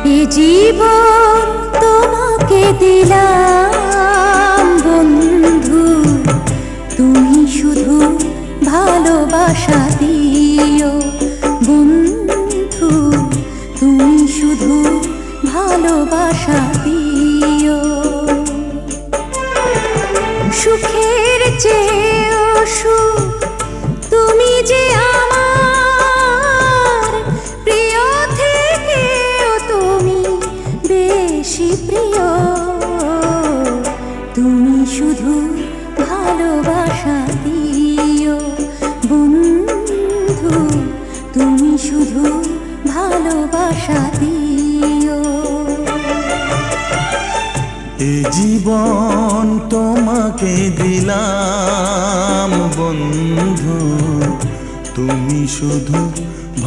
এ জীবন তোমাকে দিলাম বন্ধু, তুমি শুধু ভালোবাসা দিও বন্ধু, তুমি শুধু ভালোবাসা দিও। সুখের চেয়েও সুখ তুমি যে আমার প্রিয় থেকেও তুমি বেশি প্রিয়, তুমি শুধু ভালোবাসা দিও বন্ধু, তুমি শুধু ভালোবাসা দিও। এ জীবন তোমাকে দিলাম বন্ধু, তুমি শুধু